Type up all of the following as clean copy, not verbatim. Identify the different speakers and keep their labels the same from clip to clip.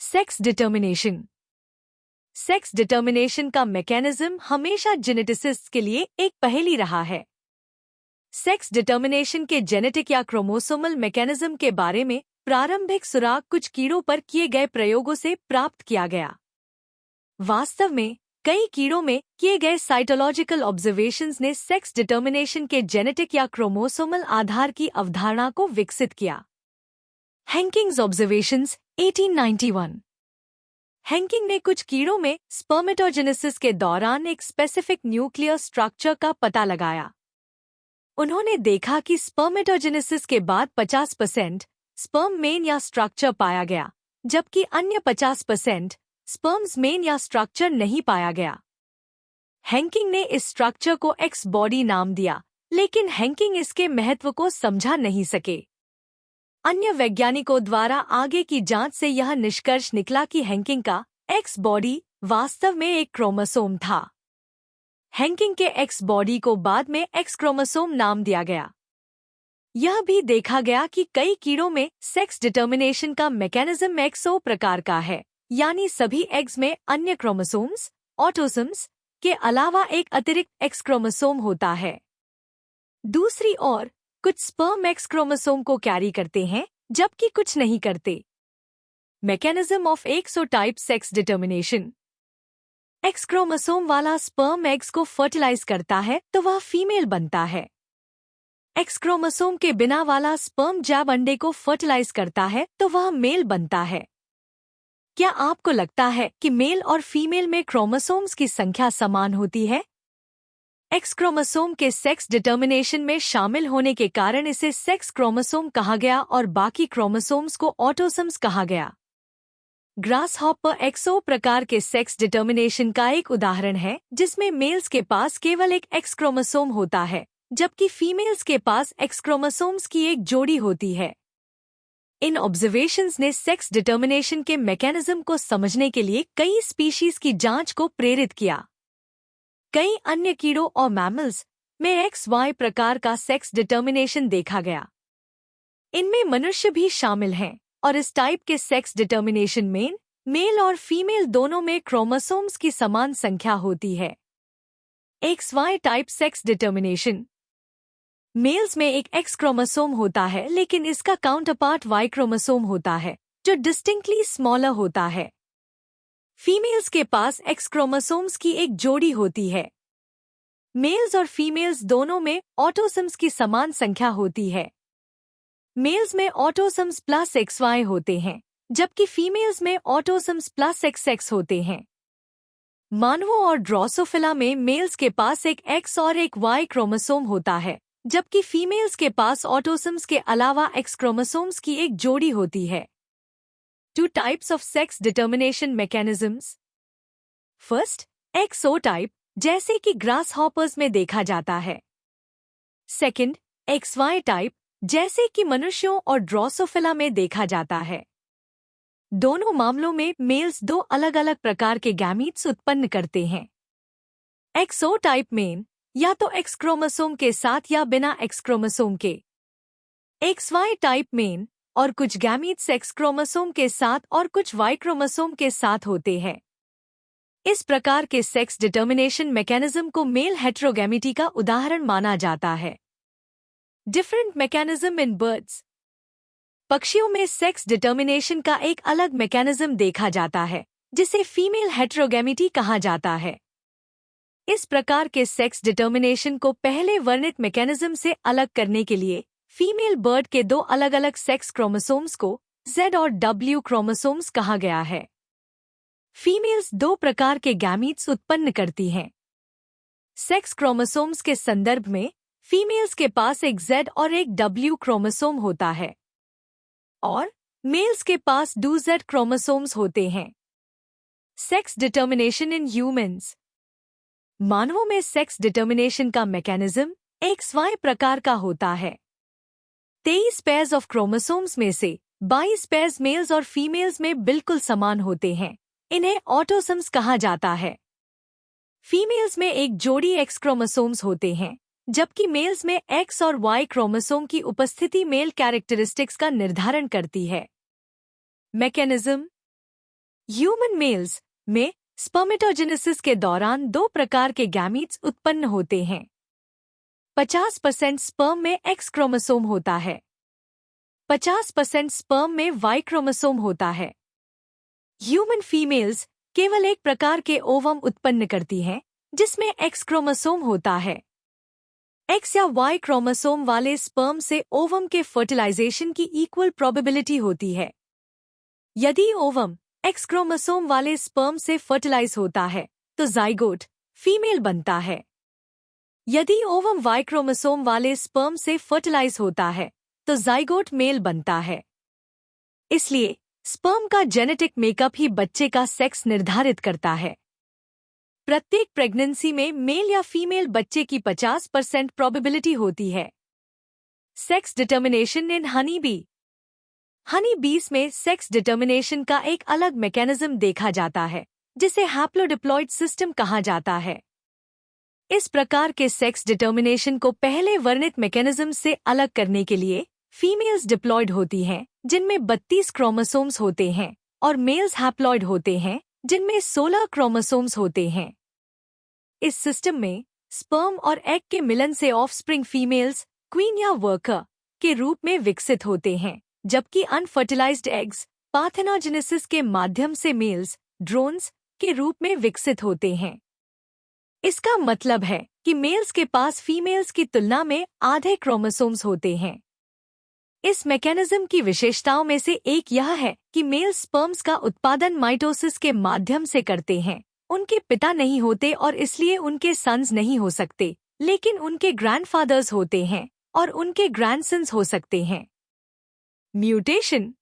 Speaker 1: Sex determination. Sex determination का mechanism हमेशा जेनेटिसिस्ट्स के लिए एक पहेली रहा है। सेक्स डिटर्मिनेशन के जेनेटिक या क्रोमोसोमल मैकेनिज्म के बारे में प्रारंभिक सुराग कुछ कीड़ों पर किए गए प्रयोगों से प्राप्त किया गया। वास्तव में कई कीड़ों में किए गए साइटोलॉजिकल ऑब्जर्वेशंस ने सेक्स डिटर्मिनेशन के जेनेटिक या क्रोमोसोमल आधार की अवधारणा को विकसित किया। हेंकिंग्स ऑब्जर्वेशंस 1891। हेंकिंग ने कुछ कीड़ों में स्पर्मेटोजेनेसिस के दौरान एक स्पेसिफिक न्यूक्लियर स्ट्रक्चर का पता लगाया। उन्होंने देखा कि स्पर्मेटोजेनेसिस के बाद 50% स्पर्म मेन या स्ट्रक्चर पाया गया, जबकि अन्य 50% स्पर्म्स मेन या स्ट्रक्चर नहीं पाया गया। हेंकिंग ने इस स्ट्रक्चर को एक्स बॉडी नाम दिया, लेकिन हेंकिंग इसके महत्व को समझा नहीं सके। अन्य वैज्ञानिकों द्वारा आगे की जांच से यह निष्कर्ष निकला कि हेंकिंग का एक्स बॉडी वास्तव में एक क्रोमोसोम था। हेंकिंग के एक्स बॉडी को बाद में एक्स क्रोमोसोम नाम दिया गया। यह भी देखा गया कि कई कीड़ों में सेक्स डिटर्मिनेशन का मैकेनिज्म एक्सओ प्रकार का है, यानी सभी एग्स में अन्य क्रोमोसोम्स ऑटोसोम्स के अलावा एक अतिरिक्त एक्स क्रोमोसोम होता है। दूसरी ओर कुछ स्पर्म एक्स क्रोमोसोम को कैरी करते हैं, जबकि कुछ नहीं करते। Mechanism of XO type sex determination. X chromosome वाला स्पर्म एग्स को फर्टिलाइज करता है तो वह फीमेल बनता है। एक्स क्रोमोसोम के बिना वाला स्पर्म जब अंडे को फर्टिलाइज करता है तो वह मेल बनता है। क्या आपको लगता है कि मेल और फीमेल में क्रोमोसोम्स की संख्या समान होती है? एक्स क्रोमोसोम के सेक्स डिटर्मिनेशन में शामिल होने के कारण इसे सेक्स क्रोमोसोम कहा गया और बाकी क्रोमोसोम्स को ऑटोसोम्स कहा गया। ग्रासहॉपर एक्सओ प्रकार के सेक्स डिटर्मिनेशन का एक उदाहरण है, जिसमें मेल्स के पास केवल एक एक्स क्रोमोसोम होता है, जबकि फीमेल्स के पास एक्स क्रोमोसोम्स की एक जोड़ी होती है। इन ऑब्जर्वेशंस ने सेक्स डिटर्मिनेशन के मैकेनिज्म को समझने के लिए कई स्पीशीज की जांच को प्रेरित किया। कई अन्य कीड़ों और मैमल्स में एक्स वाई प्रकार का सेक्स डिटर्मिनेशन देखा गया। इनमें मनुष्य भी शामिल हैं, और इस टाइप के सेक्स डिटर्मिनेशन में मेल और फीमेल दोनों में क्रोमोसोम्स की समान संख्या होती है। X Y type sex determination. Males में एक एक्स क्रोमोसोम होता है, लेकिन इसका काउंटरपार्ट वाई क्रोमोसोम होता है, जो डिस्टिंक्टली स्मॉलर होता है। फीमेल्स के पास एक्स क्रोमोसोम्स की एक जोड़ी होती है। मेल्स और फीमेल्स दोनों में ऑटोसोम्स की समान संख्या होती है। मेल्स में ऑटोसोम्स प्लस एक्स वाई होते हैं, जबकि फीमेल्स में ऑटोसोम्स प्लस एक्स एक्स होते हैं। मानवों और ड्रोसोफिला में मेल्स के पास एक एक्स और एक वाई क्रोमोसोम होता है, जबकि फीमेल्स के पास ऑटोसोम्स के अलावा एक्स क्रोमोसोम्स की एक जोड़ी होती है। 2 types of sex determination mechanisms. First, एक्सोटाइप, जैसे कि ग्रास हॉपर्स में देखा जाता है। सेकंड, XY टाइप, जैसे कि मनुष्यों और ड्रोसोफिला में देखा जाता है। दोनों मामलों में मेल्स 2 अलग-अलग प्रकार के गैमीट्स उत्पन्न करते हैं। एक्सोटाइप मेन या तो एक्स क्रोमोसोम के साथ या बिना एक्स क्रोमोसोम के। XY टाइप मेन और कुछ गैमीट्स एक्स क्रोमोसोम के साथ और कुछ वाई क्रोमोसोम के साथ होते हैं। इस प्रकार के सेक्स डिटर्मिनेशन मैकेनिज्म को मेल हेटेरोगैमिटी का उदाहरण माना जाता है। Different mechanism in birds. पक्षियों में सेक्स डिटर्मिनेशन का एक अलग मैकेनिज्म देखा जाता है, जिसे फीमेल हेटेरोगैमिटी कहा जाता है। इस प्रकार के सेक्स डिटर्मिनेशन को पहले वर्णित मैकेनिज्म से अलग करने के लिए फीमेल बर्ड के 2 अलग-अलग सेक्स क्रोमोसोम्स को Z और W क्रोमोसोम्स कहा गया है। फीमेल्स 2 प्रकार के गैमीट्स उत्पन्न करती हैं। सेक्स क्रोमोसोम्स के संदर्भ में फीमेल्स के पास एक Z और एक W क्रोमोसोम होता है, और मेल्स के पास 2 Z क्रोमोसोम्स होते हैं। Sex determination in humans. मानवों में सेक्स डिटर्मिनेशन का मैकेनिज्म XY प्रकार का होता है। 23 पेयर्स ऑफ क्रोमोसोम्स में से 22 पेयर्स मेल्स और फीमेल्स में बिल्कुल समान होते हैं। इन्हें ऑटोसोम्स कहा जाता है। फीमेल्स में एक जोड़ी एक्स क्रोमोसोम्स होते हैं, जबकि मेल्स में एक्स और वाई क्रोमोसोम की उपस्थिति मेल कैरेक्टरिस्टिक्स का निर्धारण करती है। मैकेनिज्म। ह्यूमन मेल्स में स्पर्मेटोजेनेसिस के दौरान दो प्रकार के गैमीट्स उत्पन्न होते हैं। 50% स्पर्म में एक्स क्रोमोसोम होता है, 50% स्पर्म में वाई क्रोमोसोम होता है। ह्यूमन फीमेल्स केवल एक प्रकार के ओवम उत्पन्न करती हैं जिसमें एक्स क्रोमोसोम होता है। एक्स या वाई क्रोमोसोम वाले स्पर्म से ओवम के फर्टिलाइजेशन की इक्वल प्रोबेबिलिटी होती है। यदि ओवम एक्स क्रोमोसोम वाले स्पर्म से फर्टिलाइज होता है तो जाइगोट फीमेल बनता है। यदि ओवम वाई क्रोमोसोम वाले स्पर्म से फर्टिलाइज होता है तो जाइगोट मेल बनता है। इसलिए स्पर्म का जेनेटिक मेकअप ही बच्चे का सेक्स निर्धारित करता है। प्रत्येक प्रेगनेंसी में मेल या फीमेल बच्चे की 50% प्रोबेबिलिटी होती है। Sex determination in honey bee. Honey बीज में सेक्स डिटर्मिनेशन का एक अलग मैकेनिज्म देखा जाता है जिसे हैप्लोडिप्लॉइड सिस्टम कहा जाता है। इस प्रकार के सेक्स डिटर्मिनेशन को पहले वर्णित मैकेनिज्म से अलग करने के लिए फीमेल्स डिप्लॉयड होती हैं जिनमें 32 क्रोमोसोम्स होते हैं और मेल्स हैप्लॉयड होते हैं जिनमें 16 क्रोमोसोम्स होते हैं। इस सिस्टम में स्पर्म और एग के मिलन से ऑफस्प्रिंग फीमेल्स क्वीन या वर्कर के रूप में विकसित होते हैं, जबकि अनफर्टिलाइज्ड एग्स पार्थेनोजेनेसिस के माध्यम से मेल्स ड्रोन्स के रूप में विकसित होते हैं। इसका मतलब है कि मेल्स के पास फीमेल्स की तुलना में आधे क्रोमोसोम्स होते हैं। इस मैकेनिज्म की विशेषताओं में से एक यह है कि मेल स्पर्म्स का उत्पादन माइटोसिस के माध्यम से करते हैं। उनके पिता नहीं होते और इसलिए उनके सन्स नहीं हो सकते, लेकिन उनके ग्रैंडफादर्स होते हैं और उनके ग्रैंडसन्स हो सकते हैं। म्यूटेशन।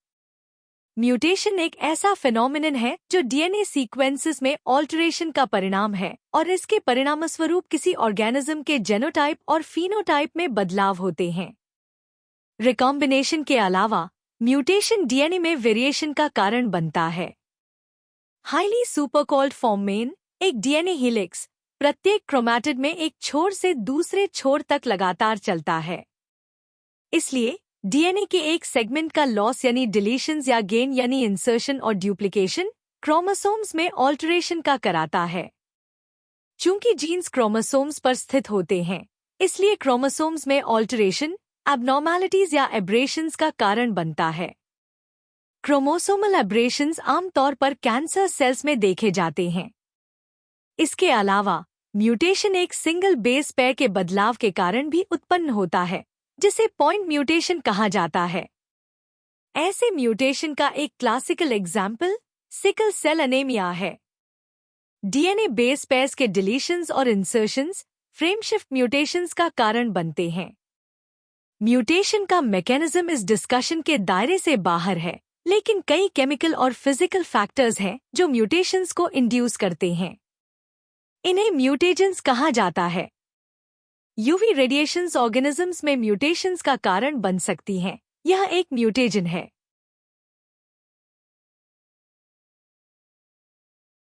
Speaker 1: म्यूटेशन एक ऐसा फिनोमिनन है जो डीएनए सीक्वेंसेस में ऑल्टरेशन का परिणाम है और इसके परिणामस्वरूप किसी ऑर्गेनिज्म के जेनोटाइप और फीनोटाइप में बदलाव होते हैं। रिकॉम्बिनेशन के अलावा म्यूटेशन डीएनए में वेरिएशन का कारण बनता है। हाईली सुपरकॉल्ड फॉर्म में एक डीएनए हेलिक्स प्रत्येक क्रोमैटिड में एक छोर से दूसरे छोर तक लगातार चलता है। इसलिए डीएनए के एक सेगमेंट का लॉस यानी डिलीशंस या गेन यानी इंसर्शन और ड्यूप्लिकेशन क्रोमोसोम्स में ऑल्टरेशन का कराता है। चूंकि जीन्स क्रोमोसोम्स पर स्थित होते हैं, इसलिए क्रोमोसोम्स में ऑल्टरेशन एब्नॉर्मैलिटीज या एब्रेशंस का कारण बनता है। क्रोमोसोमल एब्रेशंस आमतौर पर कैंसर सेल्स में देखे जाते हैं। इसके अलावा म्यूटेशन एक सिंगल बेस पेयर के बदलाव के कारण भी उत्पन्न होता है, जिसे पॉइंट म्यूटेशन कहा जाता है। ऐसे म्यूटेशन का एक classical example sickle cell anaemia है। डीएनए बेस पेयर्स के डिलीशंस और इंसर्शंस फ्रेमशिफ्ट म्यूटेशंस का कारण बनते हैं। म्यूटेशन का मैकेनिज्म इस डिस्कशन के दायरे से बाहर है, लेकिन कई केमिकल और फिजिकल फैक्टर्स हैं जो म्यूटेशंस को इंड्यूस करते हैं। इन्हें म्यूटेजेंस कहा जाता है। यूवी रेडिएशंस ऑर्गेनिजम्स में म्यूटेशंस का कारण बन सकती हैं। यह एक म्यूटेजन है।